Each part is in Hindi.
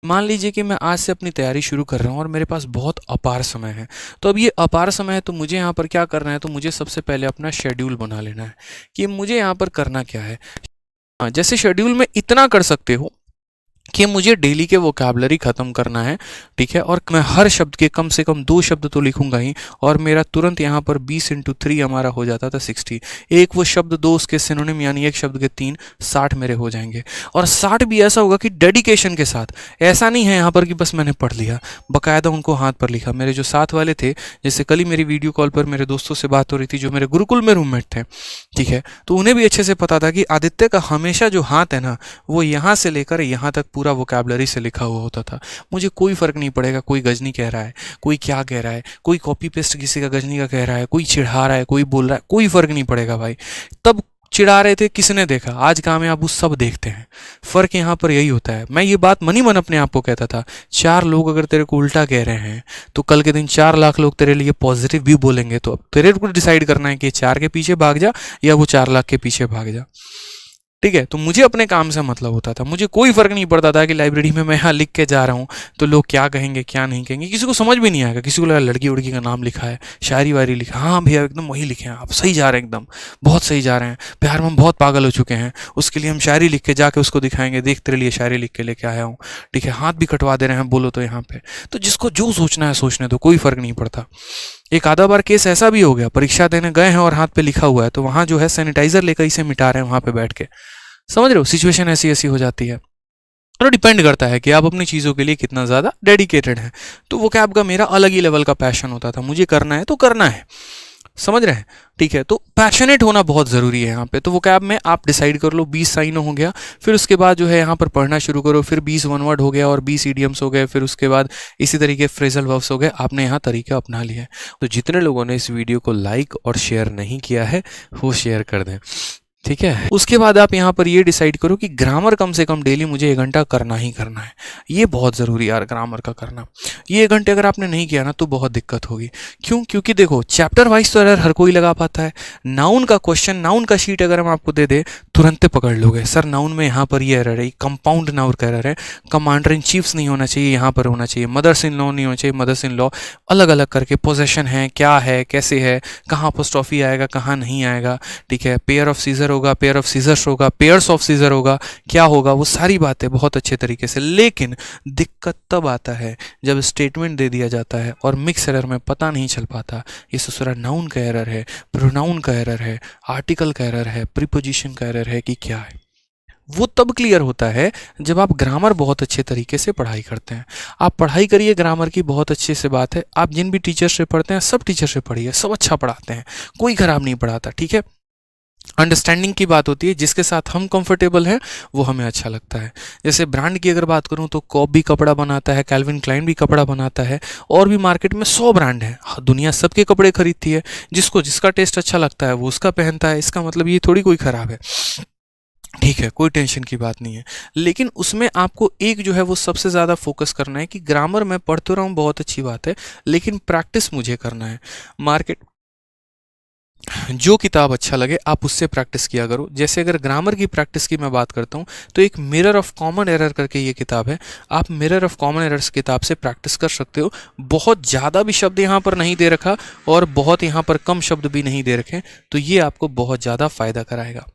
मान लीजिए कि मैं आज से अपनी तैयारी शुरू कर रहा हूँ और मेरे पास बहुत अपार समय है। तो अब ये अपार समय है तो मुझे यहाँ पर क्या करना है, तो मुझे सबसे पहले अपना शेड्यूल बना लेना है कि मुझे यहाँ पर करना क्या है। हाँ, जैसे शेड्यूल में इतना कर सकते हो कि मुझे डेली के वोकैबुलरी ख़त्म करना है, ठीक है, और मैं हर शब्द के कम से कम 2 शब्द तो लिखूंगा ही, और मेरा तुरंत यहाँ पर 20 इंटू 3 हमारा हो जाता था 60। एक वो शब्द 2 उसके सिनोनिम यानी एक शब्द के 3, 60 मेरे हो जाएंगे। और 60 भी ऐसा होगा कि डेडिकेशन के साथ, ऐसा नहीं है यहाँ पर कि बस मैंने पढ़ लिया, बाकायदा उनको हाथ पर लिखा। मेरे जो साथ वाले थे, जैसे कल ही मेरी वीडियो कॉल पर मेरे दोस्तों से बात हो रही थी जो मेरे गुरुकुल में रूममेट थे, ठीक है, तो उन्हें भी अच्छे से पता था कि आदित्य का हमेशा जो हाथ है ना, वो यहाँ से लेकर यहाँ तक पूरा वोकैबुलरी से लिखा हुआ होता था। मुझे कोई फर्क नहीं पड़ेगा कोई गजनी कह रहा है, कोई क्या कह रहा है, कोई कॉपी पेस्ट किसी का गजनी का कह रहा है, कोई चिढ़ा रहा है, कोई बोल रहा है, कोई फर्क नहीं पड़ेगा भाई। तब चिढ़ा रहे थे, किसने देखा, आज काम है आप उस सब देखते हैं। फर्क यहाँ पर यही होता है। मैं ये बात मनी मन अपने आप को कहता था, 4 लोग अगर तेरे को उल्टा कह रहे हैं तो कल के दिन 4 लाख लोग तेरे लिए पॉजिटिव भी बोलेंगे। तो अब तेरे को डिसाइड करना है कि 4 के पीछे भाग जा या वो 4 लाख के पीछे भाग जा, ठीक है। तो मुझे अपने काम से मतलब होता था, मुझे कोई फर्क नहीं पड़ता था कि लाइब्रेरी में मैं यहाँ लिख के जा रहा हूँ तो लोग क्या कहेंगे क्या नहीं कहेंगे, किसी को समझ भी नहीं आएगा। किसी को लगा लड़की उड़की का नाम लिखा है, शायरी वायरी लिखा, हाँ भैया एकदम वही लिखे हैं, आप सही जा रहे हैं, एकदम बहुत सही जा रहे हैं, प्यार में हम बहुत पागल हो चुके हैं, उसके लिए हम शायरी लिख के जाके उसको दिखाएंगे, देख तेरे लिए शायरी लिख के लेके आया हूँ, ठीक है, हाथ भी कटवा दे रहे हैं बोलो तो यहाँ पे। तो जिसको जो सोचना है सोचने दो, कोई फर्क नहीं पड़ता। एक आधा बार केस ऐसा भी हो गया, परीक्षा देने गए हैं और हाथ पे लिखा हुआ है, तो वहां जो है सैनिटाइजर लेकर इसे मिटा रहे हैं वहां पे बैठ के। समझ रहे हो, सिचुएशन ऐसी ऐसी हो जाती है। तो डिपेंड करता है कि आप अपनी चीज़ों के लिए कितना ज़्यादा डेडिकेटेड हैं। तो वो कैब का मेरा अलग ही लेवल का पैशन होता था, मुझे करना है तो करना है, समझ रहे हैं, ठीक है। तो पैशनेट होना बहुत ज़रूरी है यहाँ पे। तो वो कैब में आप डिसाइड कर लो 20 साइनो हो गया, फिर उसके बाद जो है यहाँ पर पढ़ना शुरू करो, फिर 20 वन वर्ड हो गया और 20 ईडियम्स हो गए, फिर उसके बाद इसी तरीके फ्रेजल वर्ब्स हो गए। आपने यहाँ तरीका अपना लिया है। तो जितने लोगों ने इस वीडियो को लाइक और शेयर नहीं किया है वो शेयर कर दें, ठीक है। उसके बाद आप यहाँ पर ये डिसाइड करो कि ग्रामर कम से कम डेली मुझे 1 घंटा करना ही करना है। ये बहुत ज़रूरी है यार, ग्रामर का करना। ये 1 घंटे अगर आपने नहीं किया ना तो बहुत दिक्कत होगी। क्यों? क्योंकि देखो चैप्टर वाइज तो एरर हर कोई लगा पाता है। नाउन का क्वेश्चन, नाउन का शीट अगर हम आपको दे दे तुरंत पकड़ लोगे, सर नाउन में यहाँ पर ये एरर है, कंपाउंड नाउन का एरर है, कमांडर इन चीफ्स नहीं होना चाहिए, यहाँ पर होना चाहिए, मदर्स इन लॉ नहीं होना चाहिए, मदर्स इन लॉ, अलग अलग करके पोजेशन है, क्या है, कैसे है, कहाँ अपोस्ट्रोफी आएगा, कहाँ नहीं आएगा, ठीक है, पेयर ऑफ सीजर होगा, पेयर ऑफ सीजर्स होगा, पेयर्स ऑफ सीजर होगा, क्या होगा, वो सारी बातें बहुत अच्छे तरीके से। लेकिन दिक्कत तब आता है जब स्टेटमेंट दे दिया जाता है और मिक्स एरर में पता नहीं चल पाता ये ससुरा नाउन का एरर है, प्रोनाउन का एरर है, आर्टिकल का एरर है, प्रीपोजिशन का एरर है कि क्या है। वो तब क्लियर होता है जब आप ग्रामर बहुत अच्छे तरीके से पढ़ाई करते हैं। आप पढ़ाई करिए ग्रामर की, बहुत अच्छे से बात है। आप जिन भी टीचर से पढ़ते हैं सब टीचर से पढ़िए, सब अच्छा पढ़ाते हैं, कोई खराब नहीं पढ़ाता, ठीक है। अंडरस्टैंडिंग की बात होती है, जिसके साथ हम कंफर्टेबल हैं वो हमें अच्छा लगता है। जैसे ब्रांड की अगर बात करूं तो कॉप भी कपड़ा बनाता है, कैल्विन क्लाइन भी कपड़ा बनाता है, और भी मार्केट में 100 ब्रांड है, दुनिया सबके कपड़े खरीदती है, जिसको जिसका टेस्ट अच्छा लगता है वो उसका पहनता है। इसका मतलब ये थोड़ी कोई खराब है, ठीक है, कोई टेंशन की बात नहीं है। लेकिन उसमें आपको एक जो है वो सबसे ज़्यादा फोकस करना है कि ग्रामर मैं पढ़ तो रहा हूँ बहुत अच्छी बात है, लेकिन प्रैक्टिस मुझे करना है। मार्केट जो किताब अच्छा लगे आप उससे प्रैक्टिस किया करो। जैसे अगर ग्रामर की प्रैक्टिस की मैं बात करता हूँ तो एक मिरर ऑफ कॉमन एरर करके ये किताब है, आप मिरर ऑफ कॉमन एरर्स किताब से प्रैक्टिस कर सकते हो। बहुत ज़्यादा भी शब्द यहाँ पर नहीं दे रखा और बहुत यहाँ पर कम शब्द भी नहीं दे रखे, तो ये आपको बहुत ज़्यादा फायदा कराएगा।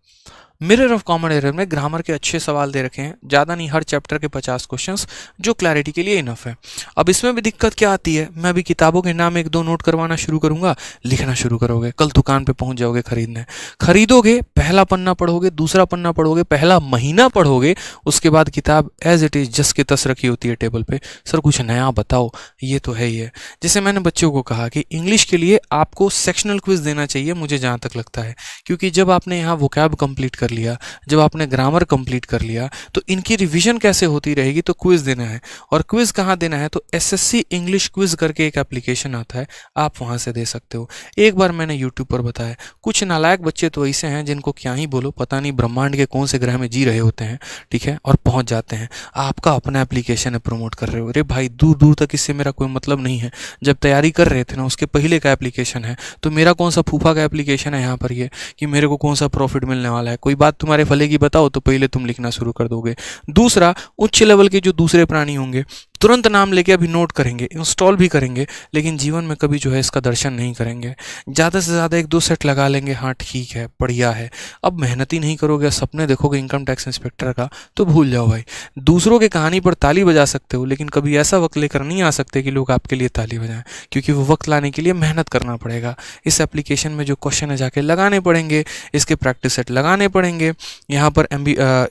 मिरर ऑफ कॉमन एरर में ग्रामर के अच्छे सवाल दे रखे हैं, ज़्यादा नहीं, हर चैप्टर के 50 क्वेश्चंस, जो क्लैरिटी के लिए इनफ है। अब इसमें भी दिक्कत क्या आती है, मैं अभी किताबों के नाम 1-2 नोट करवाना शुरू करूंगा, लिखना शुरू करोगे, कल दुकान पे पहुंच जाओगे खरीदने, खरीदोगे, पहला पन्ना पढ़ोगे, दूसरा पन्ना पढ़ोगे, पहला महीना पढ़ोगे, उसके बाद किताब एज इट इज़ जस के तस रखी होती है टेबल पे, सर कुछ नया बताओ, ये तो है ही है। जैसे मैंने बच्चों को कहा कि इंग्लिश के लिए आपको सेक्शनल क्विज देना चाहिए, मुझे जहाँ तक लगता है, क्योंकि जब आपने यहाँ वोकैब कंप्लीट कर लिया, जब आपने ग्रामर कंप्लीट कर लिया, तो इनकी रिवीजन कैसे होती रहेगी, तो क्विज देना है। और क्विज कहाँ देना है, तो एसएससी इंग्लिश क्विज करके एक एप्लीकेशन आता है, आप वहां से दे सकते हो। एक बार मैंने यूट्यूब पर बताया, कुछ नालायक बच्चे तो ऐसे हैं जिनको क्या ही बोलो, पता नहीं ब्रह्मांड के कौन से ग्रह में जी रहे होते हैं, ठीक है, और पहुंच जाते हैं। आपका अपना एप्लीकेशन है, प्रमोट कर रहे हो, अरे भाई दूर दूर तक इससे मेरा कोई मतलब नहीं है। जब तैयारी कर रहे थे ना उसके पहले का एप्लीकेशन है, तो मेरा कौन सा फूफा का एप्लीकेशन है यहाँ पर ये कि मेरे को कौन सा प्रॉफिट मिलने वाला है, कोई कोई बात तुम्हारे भले की बताओ तो पहले तुम लिखना शुरू कर दोगे। दूसरा, उच्च लेवल के जो दूसरे प्राणी होंगे तुरंत नाम लेके अभी नोट करेंगे, इंस्टॉल भी करेंगे, लेकिन जीवन में कभी जो है इसका दर्शन नहीं करेंगे। ज़्यादा से ज़्यादा 1-2 सेट लगा लेंगे, हाँ ठीक है बढ़िया है। अब मेहनत ही नहीं करोगे, सपने देखोगे इनकम टैक्स इंस्पेक्टर का, तो भूल जाओ भाई। दूसरों की कहानी पर ताली बजा सकते हो, लेकिन कभी ऐसा वक्त लेकर नहीं आ सकते कि लोग आपके लिए ताली बजाएं, क्योंकि वो वक्त लाने के लिए मेहनत करना पड़ेगा। इस एप्लीकेशन में जो क्वेश्चन है जाके लगाने पड़ेंगे, इसके प्रैक्टिस सेट लगाने पड़ेंगे, यहाँ पर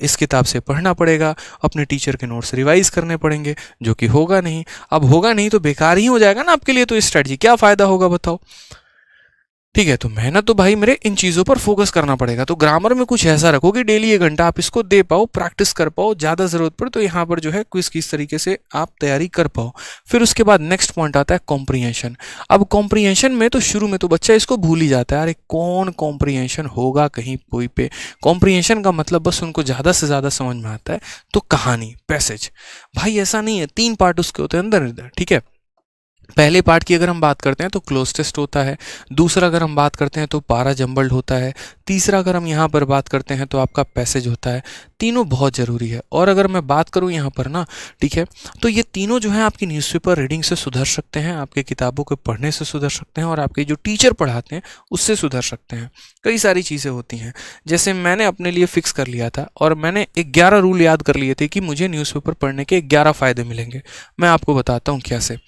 इस किताब से पढ़ना पड़ेगा, अपने टीचर के नोट्स रिवाइज करने पड़ेंगे, जो कि होगा नहीं। अब होगा नहीं तो बेकार ही हो जाएगा ना आपके लिए, तो इस स्ट्रेटजी क्या फायदा होगा बताओ। ठीक है, तो मेहनत तो भाई मेरे इन चीज़ों पर फोकस करना पड़ेगा। तो ग्रामर में कुछ ऐसा रखो कि डेली 1 घंटा आप इसको दे पाओ, प्रैक्टिस कर पाओ, ज़्यादा ज़रूरत पड़े तो यहाँ पर जो है क्विज किस तरीके से आप तैयारी कर पाओ। फिर उसके बाद नेक्स्ट पॉइंट आता है कॉम्प्रिहेंशन। अब कॉम्प्रिहेंशन में तो शुरू में तो बच्चा इसको भूल ही जाता है, अरे कौन कॉम्प्रिहेंशन होगा कहीं कोई पे। कॉम्प्रिहेंशन का मतलब बस उनको ज़्यादा से ज़्यादा समझ में आता है तो कहानी, पैसेज। भाई ऐसा नहीं है, 3 पार्ट उसके होते हैं अंदर इधर, ठीक है। पहले पार्ट की अगर हम बात करते हैं तो क्लोज टेस्ट होता है, दूसरा अगर हम बात करते हैं तो पारा जंबल्ड होता है, तीसरा अगर हम यहाँ पर बात करते हैं तो आपका पैसेज होता है। तीनों बहुत ज़रूरी है। और अगर मैं बात करूँ यहाँ पर ना, ठीक है, तो ये तीनों जो है आपकी न्यूज़पेपर रीडिंग से सुधर सकते हैं, आपके किताबों के पढ़ने से सुधर सकते हैं, और आपके जो टीचर पढ़ाते हैं उससे सुधर सकते हैं। कई सारी चीज़ें होती हैं, जैसे मैंने अपने लिए फिक्स कर लिया था और मैंने 11 रूल याद कर लिए थे कि मुझे न्यूज़पेपर पढ़ने के 11 फ़ायदे मिलेंगे। मैं आपको बताता हूँ कैसे।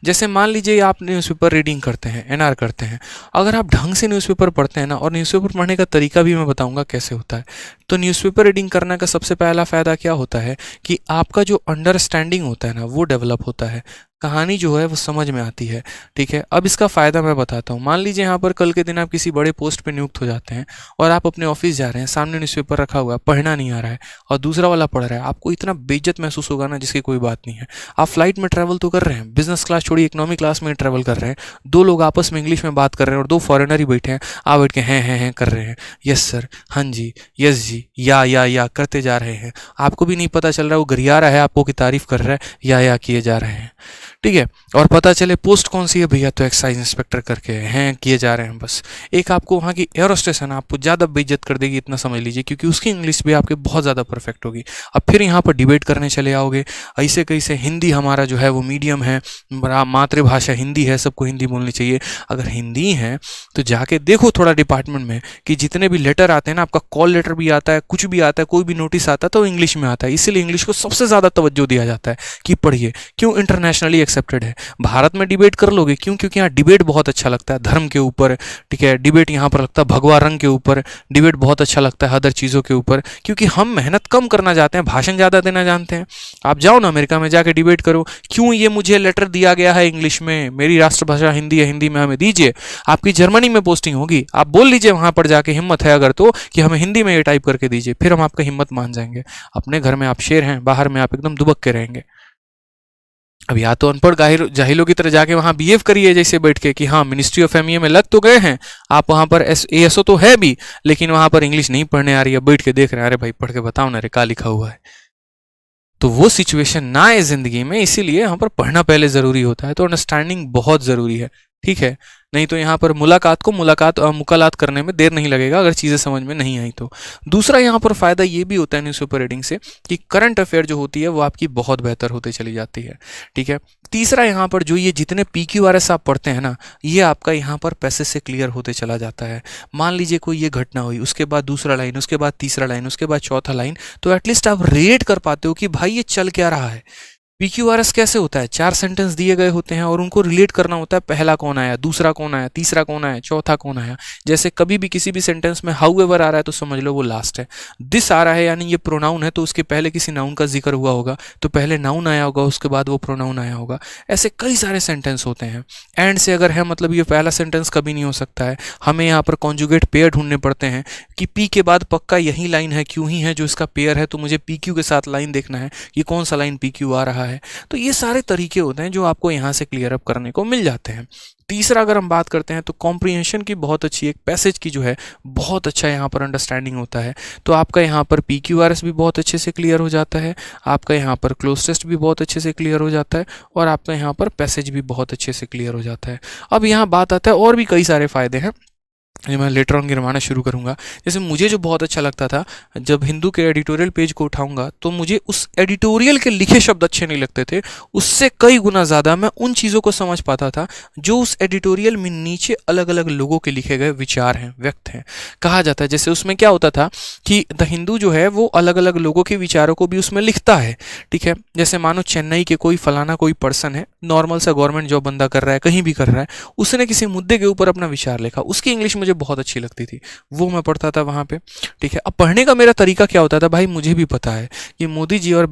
जैसे मान लीजिए आप न्यूज़पेपर रीडिंग करते हैं, एनआर करते हैं, अगर आप ढंग से न्यूज़पेपर पढ़ते हैं ना, और न्यूज़पेपर पढ़ने का तरीका भी मैं बताऊंगा कैसे होता है, तो न्यूज़पेपर रीडिंग करने का सबसे पहला फ़ायदा क्या होता है कि आपका जो अंडरस्टैंडिंग होता है ना वो डेवलप होता है, कहानी जो है वो समझ में आती है। ठीक है, अब इसका फ़ायदा मैं बताता हूँ। मान लीजिए यहाँ पर कल के दिन आप किसी बड़े पोस्ट पे नियुक्त हो जाते हैं और आप अपने ऑफिस जा रहे हैं, सामने न्यूज़पेपर रखा हुआ है, पढ़ना नहीं आ रहा है और दूसरा वाला पढ़ रहा है, आपको इतना बेइज्जत महसूस होगा ना जिसकी कोई बात नहीं है। आप फ्लाइट में ट्रैवल तो कर रहे हैं, बिजनेस क्लास छोड़िए इकोनॉमी क्लास में ट्रैवल कर रहे हैं, 2 लोग आपस में इंग्लिश में बात कर रहे हैं और 2 फॉरेनर ही बैठे हैं, आप बैठ के हैं कर रहे हैं, यस सर, हाँ जी, यस जी, या करते जा रहे हैं, आपको भी नहीं पता चल रहा वो गरिया रहा है आपको की तारीफ कर रहा है, या किए जा रहे हैं। ठीक है, और पता चले पोस्ट कौन सी है भैया, तो एक्साइज इंस्पेक्टर करके हैं किए जा रहे हैं बस। एक आपको वहाँ की एयरोस्टेस है ना, आपको ज़्यादा बेइज्जत कर देगी, इतना समझ लीजिए, क्योंकि उसकी इंग्लिश भी आपके बहुत ज़्यादा परफेक्ट होगी। अब फिर यहाँ पर डिबेट करने चले आओगे, ऐसे कैसे, हिंदी हमारा जो है वो मीडियम है, मातृभाषा हिंदी है, सबको हिंदी बोलनी चाहिए। अगर हिंदी है तो जाके देखो थोड़ा डिपार्टमेंट में कि जितने भी लेटर आते हैं ना, आपका कॉल लेटर भी आता है, कुछ भी आता है, कोई भी नोटिस आता है तो इंग्लिश में आता है, इसीलिए इंग्लिश को सबसे ज़्यादा तवज्जो दिया जाता है कि पढ़िए। क्यों? इंटरनेशनली एक्सेप्टेड है। भारत में डिबेट कर लोगे, क्यों? क्योंकि यहाँ डिबेट बहुत अच्छा लगता है धर्म के ऊपर, ठीक है, डिबेट यहाँ पर लगता है भगवा रंग के ऊपर, डिबेट बहुत अच्छा लगता है अदर चीज़ों के ऊपर, क्योंकि हम मेहनत कम करना चाहते हैं, भाषण ज़्यादा देना जानते हैं। आप जाओ ना अमेरिका में जाके डिबेट करो, क्यों ये मुझे लेटर दिया गया है इंग्लिश में, मेरी राष्ट्रभाषा हिंदी है, हिंदी में हमें दीजिए। आपकी जर्मनी में पोस्टिंग होगी, आप बोल लीजिए वहाँ पर जाके, हिम्मत है अगर तो, कि हमें हिंदी में ये टाइप करके दीजिए, फिर हम आपका हिम्मत मान जाएंगे। अपने घर में आप शेर हैं, बाहर में आप एकदम दुबक के रहेंगे। अब या तो अनपढ़ जाहिलों की तरह जाके वहाँ बिहेव करिए जैसे बैठ के कि हाँ मिनिस्ट्री ऑफ एमईए में लग तो गए हैं आप, वहाँ पर एएसओ तो है भी, लेकिन वहाँ पर इंग्लिश नहीं पढ़ने आ रही है, बैठ के देख रहे हैं, अरे भाई पढ़ के बताओ ना रे क्या लिखा हुआ है। तो वो सिचुएशन ना आए जिंदगी में, इसीलिए यहाँ पर पढ़ना पहले ज़रूरी होता है, तो अंडरस्टैंडिंग बहुत ज़रूरी है। ठीक है, नहीं तो यहाँ पर मुलाकात करने में देर नहीं लगेगा अगर चीज़ें समझ में नहीं आई तो। दूसरा यहाँ पर फ़ायदा ये भी होता है न्यूज़पेपर रीडिंग से कि करंट अफेयर जो होती है वो आपकी बहुत बेहतर होती चली जाती है। ठीक है, तीसरा यहाँ पर जो ये जितने PQRS आप पढ़ते हैं ना, ये आपका यहाँ पर पैसेज से क्लियर होते चला जाता है। मान लीजिए कोई ये घटना हुई, उसके बाद दूसरा लाइन, उसके बाद तीसरा लाइन, उसके बाद चौथा लाइन, तो एटलीस्ट आप रेट कर पाते हो कि भाई ये चल क्या रहा है। PQRS कैसे होता है, 4 सेंटेंस दिए गए होते हैं और उनको रिलेट करना होता है, पहला कौन आया, दूसरा कौन आया, तीसरा कौन आया, चौथा कौन आया। जैसे कभी भी किसी भी सेंटेंस में हाउएवर आ रहा है तो समझ लो वो लास्ट है, दिस आ रहा है यानी ये प्रोनाउन है तो उसके पहले किसी नाउन का जिक्र हुआ होगा, तो पहले नाउन आया होगा उसके बाद वो प्रोनाउन आया होगा। ऐसे कई सारे सेंटेंस होते हैं। एंड से अगर है मतलब ये पहला सेंटेंस कभी नहीं हो सकता है, हमें यहाँ पर कॉन्जुगेट पेयर ढूंढने पड़ते हैं कि पी के बाद पक्का यही लाइन है, क्यों ही है जो इसका पेयर है, तो मुझे PQ के साथ लाइन देखना है कि कौन सा लाइन PQ आ रहा है। तो ये सारे तरीके होते हैं जो आपको यहाँ से क्लियर अप करने को मिल जाते हैं। तीसरा अगर हम बात करते हैं तो कॉम्प्रिहेंशन की बहुत अच्छी, एक पैसेज की जो है बहुत अच्छा यहाँ पर अंडरस्टैंडिंग होता है, तो आपका यहाँ पर PQRS भी बहुत अच्छे से क्लियर हो जाता है, आपका यहाँ पर क्लोज टेस्ट भी बहुत अच्छे से क्लियर हो जाता है, और आपका यहाँ पर पैसेज भी बहुत अच्छे से क्लियर हो जाता है। अब यहाँ बात आता है और भी कई सारे फ़ायदे हैं ये मैं लेटर ऑन गिनवाना शुरू करूँगा। जैसे मुझे जो बहुत अच्छा लगता था, जब हिंदू के एडिटोरियल पेज को उठाऊंगा तो मुझे उस एडिटोरियल के लिखे शब्द अच्छे नहीं लगते थे, उससे कई गुना ज़्यादा मैं उन चीज़ों को समझ पाता था जो उस एडिटोरियल में नीचे अलग अलग लोगों के लिखे गए विचार हैं, व्यक्त हैं। कहा जाता है जैसे उसमें क्या होता था कि द हिंदू जो है वो अलग अलग लोगों के विचारों को भी उसमें लिखता है, ठीक है। जैसे मानो चेन्नई के कोई फलाना कोई पर्सन है, नॉर्मल सा गवर्नमेंट जॉब बंदा कर रहा है, कहीं भी कर रहा है, उसने किसी मुद्दे के ऊपर अपना विचार लिखा, उसकी इंग्लिश मुझे बहुत अच्छी लगती थी, वो मैं पढ़ता था वहाँ पे, ठीक है। अब पढ़ने का मेरा तरीका क्या होता था भाई, मुझे भी पता है कि मोदी जी और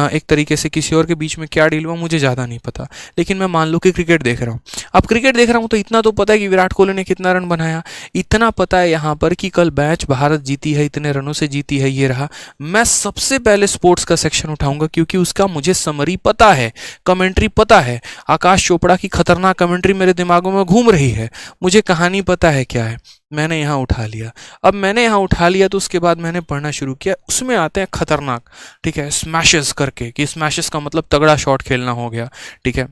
एक तरीके से किसी और के बीच में क्या डील हुआ मुझे ज़्यादा नहीं पता, लेकिन मैं मान लो कि क्रिकेट देख रहा हूँ। अब क्रिकेट देख रहा हूँ तो इतना तो पता है कि विराट कोहली ने कितना रन बनाया, इतना पता है यहाँ पर कि कल मैच भारत जीती है, इतने रनों से जीती है, ये रहा। मैं सबसे पहले स्पोर्ट्स का सेक्शन उठाऊंगा क्योंकि उसका मुझे समरी पता है, कमेंट्री पता है। आकाश चोपड़ा की खतरनाक कमेंट्री मेरे दिमागों में घूम रही है, मुझे कहानी पता है क्या है, मैंने यहाँ उठा लिया। अब मैंने यहाँ उठा लिया तो उसके बाद मैंने पढ़ना शुरू किया। उसमें आते हैं खतरनाक, ठीक है, स्मैशेस करके, कि स्मैशेस का मतलब तगड़ा शॉट खेलना हो गया, ठीक है,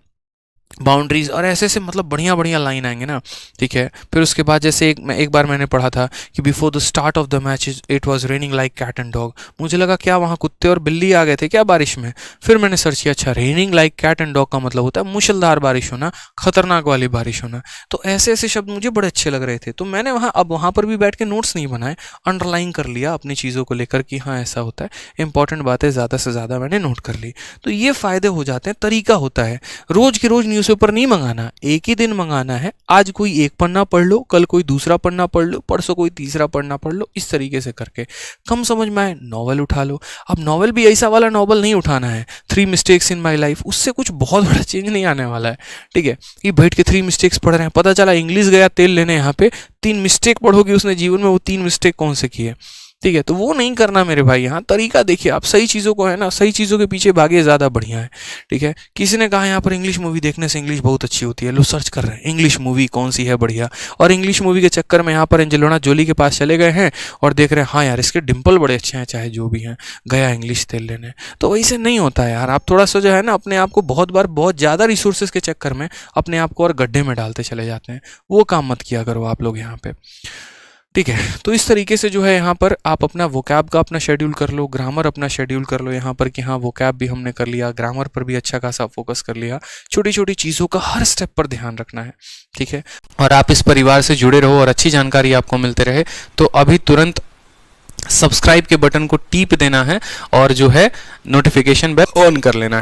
बाउंड्रीज और ऐसे ऐसे मतलब बढ़िया बढ़िया लाइन आएंगे ना, ठीक है। फिर उसके बाद जैसे एक बार मैंने पढ़ा था कि before the start of the match it was raining like cat and dog. मुझे लगा क्या वहाँ कुत्ते और बिल्ली आ गए थे क्या बारिश में। फिर मैंने सर्च किया, अच्छा raining like cat and dog का मतलब होता है मूसलाधार बारिश होना, खतरनाक वाली बारिश होना। तो ऐसे ऐसे शब्द मुझे बड़े अच्छे लग रहे थे, तो मैंने वहाँ पर भी बैठ के नोट्स नहीं बनाए, अंडरलाइन कर लिया अपनी चीज़ों को लेकर कि हाँ ऐसा होता है, इंपॉर्टेंट बातें ज़्यादा से ज़्यादा मैंने नोट कर ली। तो ये फ़ायदे हो जाते हैं, तरीका होता है। रोज़ के रोज़ न्यूज़पेपर नहीं मंगाना, एक ही दिन मंगाना है। आज कोई एक पन्ना पढ़ लो, कल कोई दूसरा पन्ना पढ़ लो, परसों कोई तीसरा पन्ना पढ़ लो, इस तरीके से करके कम समझ में आए नॉवल उठा लो। अब नॉवल भी ऐसा वाला नॉवल नहीं उठाना है 3 मिस्टेक्स इन माय लाइफ, उससे कुछ बहुत बड़ा चेंज नहीं आने वाला है, ठीक है। कि बैठ के 3 मिस्टेक्स पढ़ रहे हैं, पता चला इंग्लिश गया तेल लेने, यहाँ पे 3 मिस्टेक पढ़ोगे उसने जीवन में, वो 3 मिस्टेक कौन से किए, ठीक है। तो वो नहीं करना मेरे भाई। यहाँ तरीका देखिए, आप सही चीज़ों को है ना, सही चीज़ों के पीछे भागे ज़्यादा बढ़िया है, ठीक है। किसी ने कहा यहाँ पर इंग्लिश मूवी देखने से इंग्लिश बहुत अच्छी होती है, लो सर्च कर रहे हैं इंग्लिश मूवी कौन सी है बढ़िया, और इंग्लिश मूवी के चक्कर में यहाँ पर एंजेलिना जोली के पास चले गए हैं और देख रहे हैं हाँ यार इसके डिम्पल बड़े अच्छे हैं, चाहे जो भी हैं, गया इंग्लिश तेल लेने। तो वैसे नहीं होता है यार, आप थोड़ा सा जो है ना अपने आप को बहुत बार बहुत ज़्यादा रिसोर्सेज के चक्कर में अपने आप को और गड्ढे में डालते चले जाते हैं, वो काम मत किया करो आप लोग यहाँ पे, ठीक है। तो इस तरीके से जो है यहाँ पर आप अपना वोकैब का अपना शेड्यूल कर लो, ग्रामर अपना शेड्यूल कर लो यहाँ पर कि हाँ वोकैब भी हमने कर लिया, ग्रामर पर भी अच्छा खासा फोकस कर लिया, छोटी छोटी चीज़ों का हर स्टेप पर ध्यान रखना है, ठीक है। और आप इस परिवार से जुड़े रहो और अच्छी जानकारी आपको मिलते रहे, तो अभी तुरंत सब्सक्राइब के बटन को टीप देना है और जो है नोटिफिकेशन बेल ऑन कर लेना है।